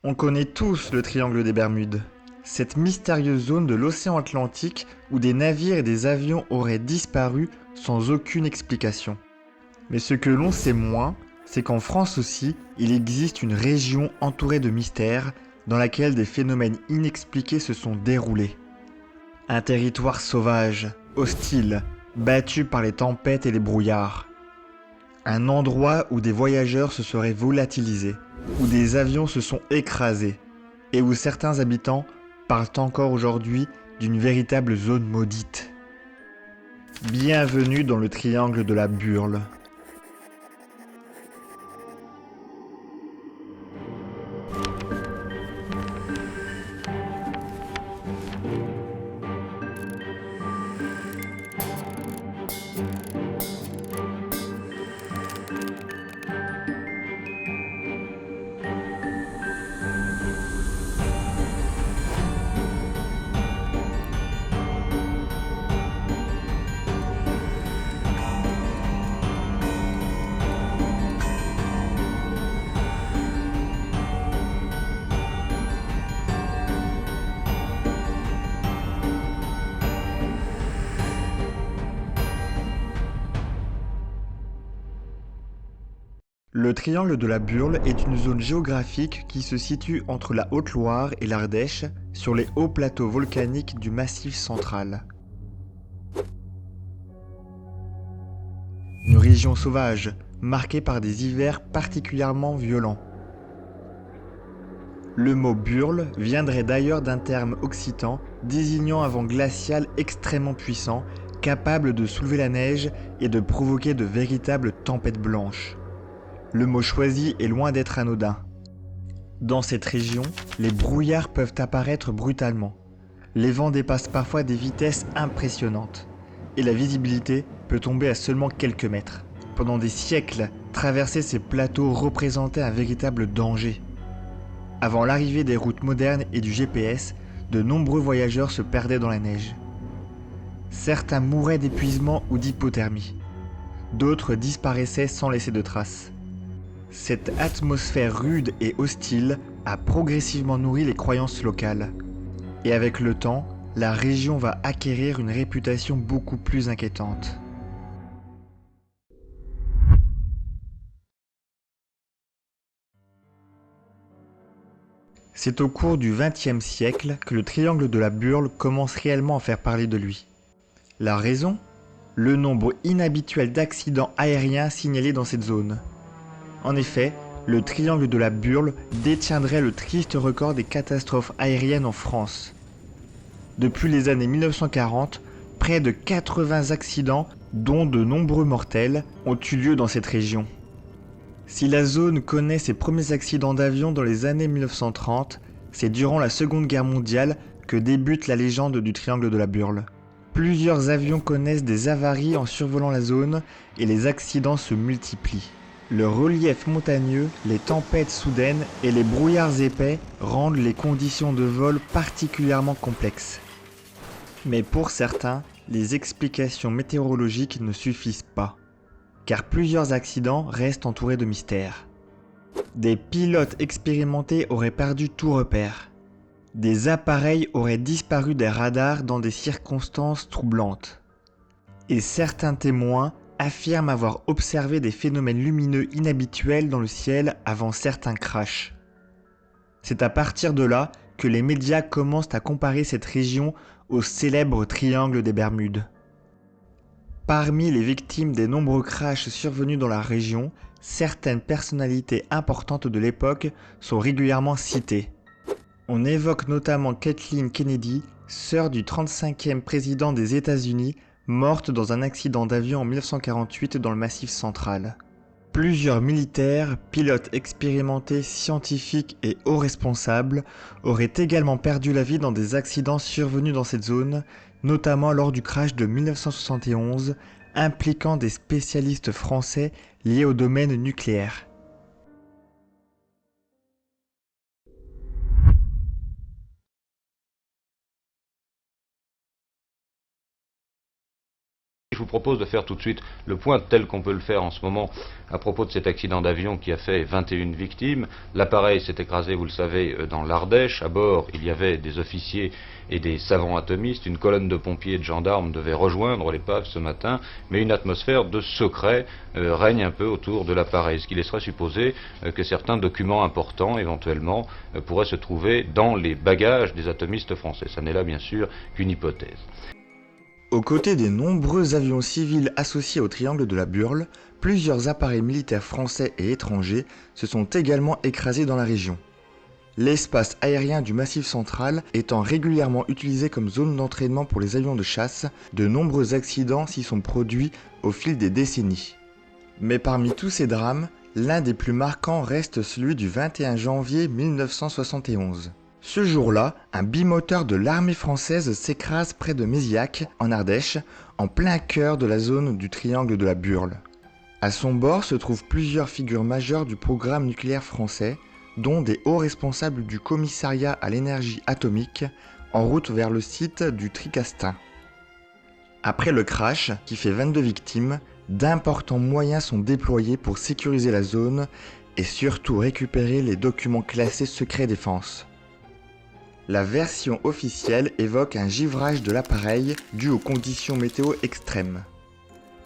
On connaît tous le triangle des Bermudes, cette mystérieuse zone de l'océan Atlantique où des navires et des avions auraient disparu sans aucune explication. Mais ce que l'on sait moins, c'est qu'en France aussi, il existe une région entourée de mystères dans laquelle des phénomènes inexpliqués se sont déroulés. Un territoire sauvage, hostile, battu par les tempêtes et les brouillards. Un endroit où des voyageurs se seraient volatilisés, où des avions se sont écrasés, et où certains habitants parlent encore aujourd'hui d'une véritable zone maudite. Bienvenue dans le triangle de la Burle. Le triangle de la Burle est une zone géographique qui se situe entre la Haute-Loire et l'Ardèche, sur les hauts plateaux volcaniques du Massif central. Une région sauvage, marquée par des hivers particulièrement violents. Le mot burle viendrait d'ailleurs d'un terme occitan désignant un vent glacial extrêmement puissant, capable de soulever la neige et de provoquer de véritables tempêtes blanches. Le mot choisi est loin d'être anodin. Dans cette région, les brouillards peuvent apparaître brutalement. Les vents dépassent parfois des vitesses impressionnantes. Et la visibilité peut tomber à seulement quelques mètres. Pendant des siècles, traverser ces plateaux représentait un véritable danger. Avant l'arrivée des routes modernes et du GPS, de nombreux voyageurs se perdaient dans la neige. Certains mouraient d'épuisement ou d'hypothermie. D'autres disparaissaient sans laisser de traces. Cette atmosphère rude et hostile a progressivement nourri les croyances locales. Et avec le temps, la région va acquérir une réputation beaucoup plus inquiétante. C'est au cours du XXe siècle que le triangle de la Burle commence réellement à faire parler de lui. La raison ? Le nombre inhabituel d'accidents aériens signalés dans cette zone. En effet, le triangle de la Burle détiendrait le triste record des catastrophes aériennes en France. Depuis les années 1940, près de 80 accidents, dont de nombreux mortels, ont eu lieu dans cette région. Si la zone connaît ses premiers accidents d'avion dans les années 1930, c'est durant la Seconde Guerre mondiale que débute la légende du triangle de la Burle. Plusieurs avions connaissent des avaries en survolant la zone et les accidents se multiplient. Le relief montagneux, les tempêtes soudaines et les brouillards épais rendent les conditions de vol particulièrement complexes. Mais pour certains, les explications météorologiques ne suffisent pas, car plusieurs accidents restent entourés de mystères. Des pilotes expérimentés auraient perdu tout repère. Des appareils auraient disparu des radars dans des circonstances troublantes. Et certains témoins affirment avoir observé des phénomènes lumineux inhabituels dans le ciel avant certains crashs. C'est à partir de là que les médias commencent à comparer cette région au célèbre triangle des Bermudes. Parmi les victimes des nombreux crashs survenus dans la région, certaines personnalités importantes de l'époque sont régulièrement citées. On évoque notamment Kathleen Kennedy, sœur du 35e président des États-Unis, morte dans un accident d'avion en 1948 dans le Massif central. Plusieurs militaires, pilotes expérimentés, scientifiques et hauts responsables auraient également perdu la vie dans des accidents survenus dans cette zone, notamment lors du crash de 1971, impliquant des spécialistes français liés au domaine nucléaire. je vous propose de faire tout de suite le point tel qu'on peut le faire en ce moment à propos de cet accident d'avion qui a fait 21 victimes. L'appareil s'est écrasé, vous le savez, dans l'Ardèche. À bord, il y avait des officiers et des savants atomistes. Une colonne de pompiers et de gendarmes devait rejoindre l'épave ce matin, mais une atmosphère de secret règne un peu autour de l'appareil, ce qui laisserait supposer que certains documents importants, éventuellement, pourraient se trouver dans les bagages des atomistes français. Ça n'est là, bien sûr, qu'une hypothèse. Aux côtés des nombreux avions civils associés au triangle de la Burle, plusieurs appareils militaires français et étrangers se sont également écrasés dans la région. L'espace aérien du Massif central étant régulièrement utilisé comme zone d'entraînement pour les avions de chasse, de nombreux accidents s'y sont produits au fil des décennies. Mais parmi tous ces drames, l'un des plus marquants reste celui du 21 janvier 1971. Ce jour-là, un bimoteur de l'armée française s'écrase près de Méziac, en Ardèche, en plein cœur de la zone du triangle de la Burle. À son bord se trouvent plusieurs figures majeures du programme nucléaire français, dont des hauts responsables du commissariat à l'énergie atomique, en route vers le site du Tricastin. Après le crash, qui fait 22 victimes, d'importants moyens sont déployés pour sécuriser la zone et surtout récupérer les documents classés secret défense. La version officielle évoque un givrage de l'appareil dû aux conditions météo extrêmes.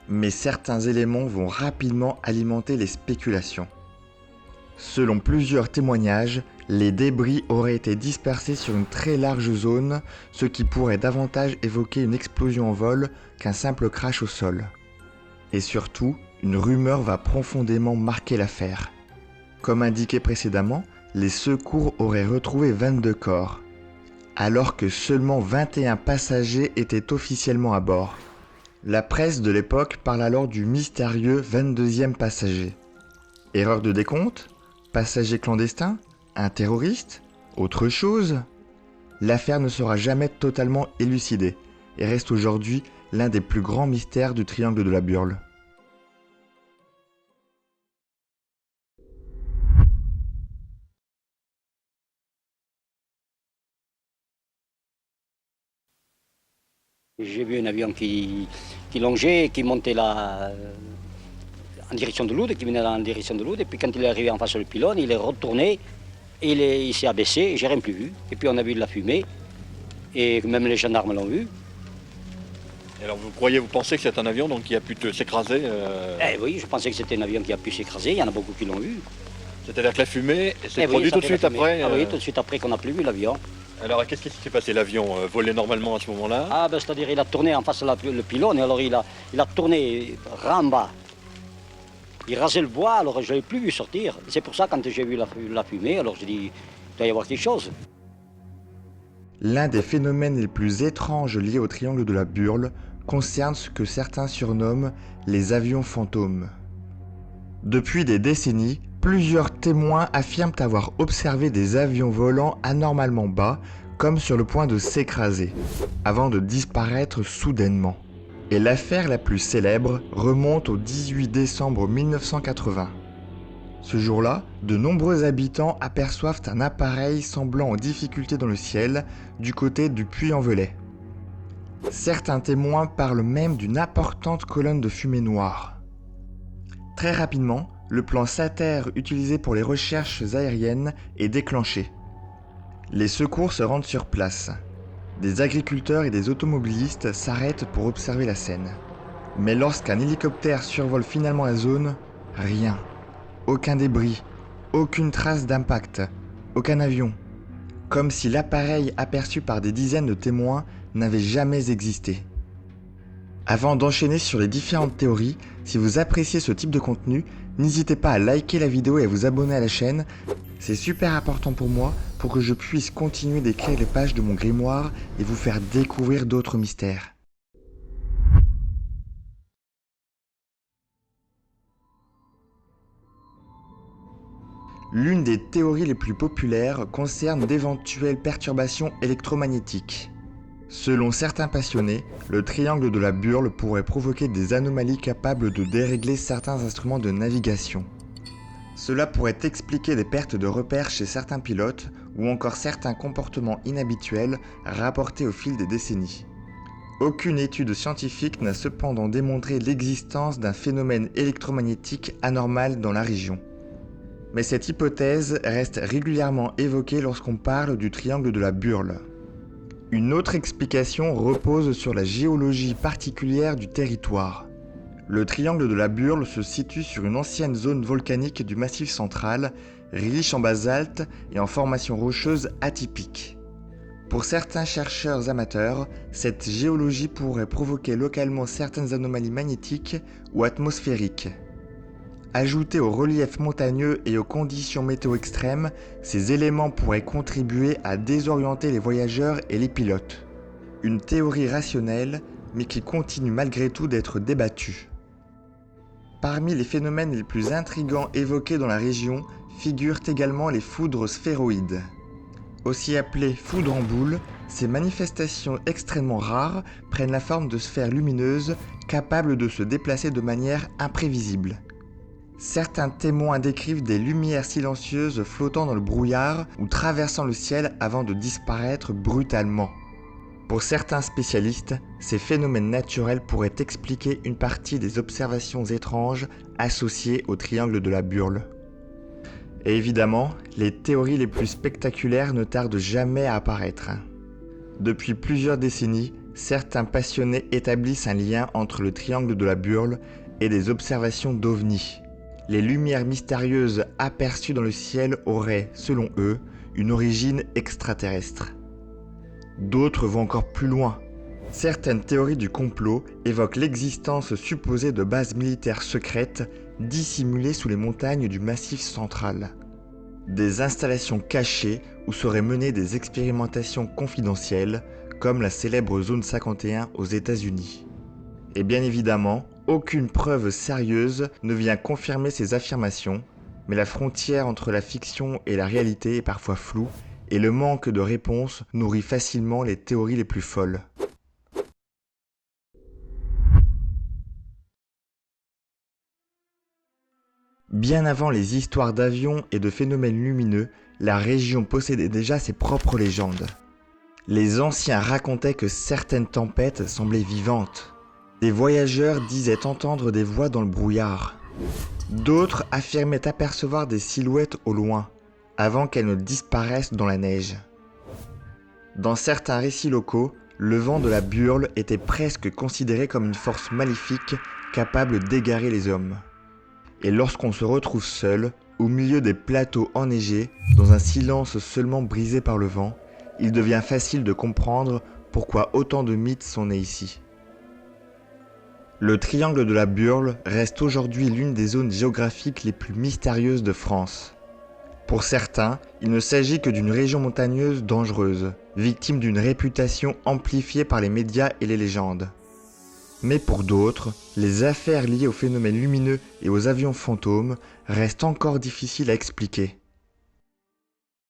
Mais certains éléments vont rapidement alimenter les spéculations. Selon plusieurs témoignages, les débris auraient été dispersés sur une très large zone, ce qui pourrait davantage évoquer une explosion en vol qu'un simple crash au sol. Et surtout, une rumeur va profondément marquer l'affaire. Comme indiqué précédemment, les secours auraient retrouvé 22 corps, alors que seulement 21 passagers étaient officiellement à bord. La presse de l'époque parle alors du mystérieux 22e passager. Erreur de décompte ? Passager clandestin ? Un terroriste ? Autre chose ? L'affaire ne sera jamais totalement élucidée et reste aujourd'hui l'un des plus grands mystères du triangle de la Burle. J'ai vu un avion qui longeait, qui montait là, en direction de Lourdes, qui venait en direction de Lourdes. Et puis quand il est arrivé en face du pylône, il est retourné, et il s'est abaissé, et j'ai rien plus vu. Et puis on a vu de la fumée, et même les gendarmes l'ont vu. Et alors vous pensez que c'est un avion donc, qui a pu s'écraser Eh oui, je pensais que c'était un avion qui a pu s'écraser, il y en a beaucoup qui l'ont vu. C'est-à-dire que la fumée s'est Eh oui, produite ça tout de fait la suite fumée. après Ah oui, tout de suite après qu'on n'a plus vu l'avion. Alors qu'est-ce qui s'est passé? L'avion volait normalement à ce moment-là? Ah ben c'est-à-dire il a tourné en face de le pylône, et alors il a tourné en bas. Il rasait le bois, alors je ne l'ai plus vu sortir. C'est pour ça, quand j'ai vu la fumée, alors j'ai dit, il doit y avoir quelque chose. L'un des phénomènes les plus étranges liés au triangle de la Burle concerne ce que certains surnomment les avions fantômes. Depuis des décennies, plusieurs témoins affirment avoir observé des avions volant anormalement bas, comme sur le point de s'écraser, avant de disparaître soudainement. Et l'affaire la plus célèbre remonte au 18 décembre 1980. Ce jour-là, de nombreux habitants aperçoivent un appareil semblant en difficulté dans le ciel, du côté du Puy-en-Velay. Certains témoins parlent même d'une importante colonne de fumée noire. Très rapidement, le plan SATER utilisé pour les recherches aériennes est déclenché. Les secours se rendent sur place. Des agriculteurs et des automobilistes s'arrêtent pour observer la scène. Mais lorsqu'un hélicoptère survole finalement la zone, rien. Aucun débris, aucune trace d'impact, aucun avion. Comme si l'appareil aperçu par des dizaines de témoins n'avait jamais existé. Avant d'enchaîner sur les différentes théories, si vous appréciez ce type de contenu, n'hésitez pas à liker la vidéo et à vous abonner à la chaîne. C'est super important pour moi pour que je puisse continuer d'écrire les pages de mon grimoire et vous faire découvrir d'autres mystères. L'une des théories les plus populaires concerne d'éventuelles perturbations électromagnétiques. Selon certains passionnés, le triangle de la Burle pourrait provoquer des anomalies capables de dérégler certains instruments de navigation. Cela pourrait expliquer des pertes de repères chez certains pilotes ou encore certains comportements inhabituels rapportés au fil des décennies. Aucune étude scientifique n'a cependant démontré l'existence d'un phénomène électromagnétique anormal dans la région. Mais cette hypothèse reste régulièrement évoquée lorsqu'on parle du triangle de la Burle. Une autre explication repose sur la géologie particulière du territoire. Le triangle de la Burle se situe sur une ancienne zone volcanique du Massif central, riche en basalte et en formations rocheuses atypiques. Pour certains chercheurs amateurs, cette géologie pourrait provoquer localement certaines anomalies magnétiques ou atmosphériques. Ajoutés au relief montagneux et aux conditions météo extrêmes, ces éléments pourraient contribuer à désorienter les voyageurs et les pilotes. Une théorie rationnelle, mais qui continue malgré tout d'être débattue. Parmi les phénomènes les plus intrigants évoqués dans la région figurent également les foudres sphéroïdes. Aussi appelées foudres en boule, ces manifestations extrêmement rares prennent la forme de sphères lumineuses capables de se déplacer de manière imprévisible. Certains témoins décrivent des lumières silencieuses flottant dans le brouillard ou traversant le ciel avant de disparaître brutalement. Pour certains spécialistes, ces phénomènes naturels pourraient expliquer une partie des observations étranges associées au triangle de la Burle. Et évidemment, les théories les plus spectaculaires ne tardent jamais à apparaître. Depuis plusieurs décennies, certains passionnés établissent un lien entre le triangle de la Burle et des observations d'ovnis. Les lumières mystérieuses aperçues dans le ciel auraient, selon eux, une origine extraterrestre. D'autres vont encore plus loin. Certaines théories du complot évoquent l'existence supposée de bases militaires secrètes dissimulées sous les montagnes du Massif central. Des installations cachées où seraient menées des expérimentations confidentielles, comme la célèbre Zone 51 aux États-Unis. Et bien évidemment, aucune preuve sérieuse ne vient confirmer ces affirmations, mais la frontière entre la fiction et la réalité est parfois floue, et le manque de réponses nourrit facilement les théories les plus folles. Bien avant les histoires d'avions et de phénomènes lumineux, la région possédait déjà ses propres légendes. Les anciens racontaient que certaines tempêtes semblaient vivantes. Des voyageurs disaient entendre des voix dans le brouillard. D'autres affirmaient apercevoir des silhouettes au loin, avant qu'elles ne disparaissent dans la neige. Dans certains récits locaux, le vent de la Burle était presque considéré comme une force maléfique capable d'égarer les hommes. Et lorsqu'on se retrouve seul, au milieu des plateaux enneigés, dans un silence seulement brisé par le vent, il devient facile de comprendre pourquoi autant de mythes sont nés ici. Le triangle de la Burle reste aujourd'hui l'une des zones géographiques les plus mystérieuses de France. Pour certains, il ne s'agit que d'une région montagneuse dangereuse, victime d'une réputation amplifiée par les médias et les légendes. Mais pour d'autres, les affaires liées aux phénomènes lumineux et aux avions fantômes restent encore difficiles à expliquer.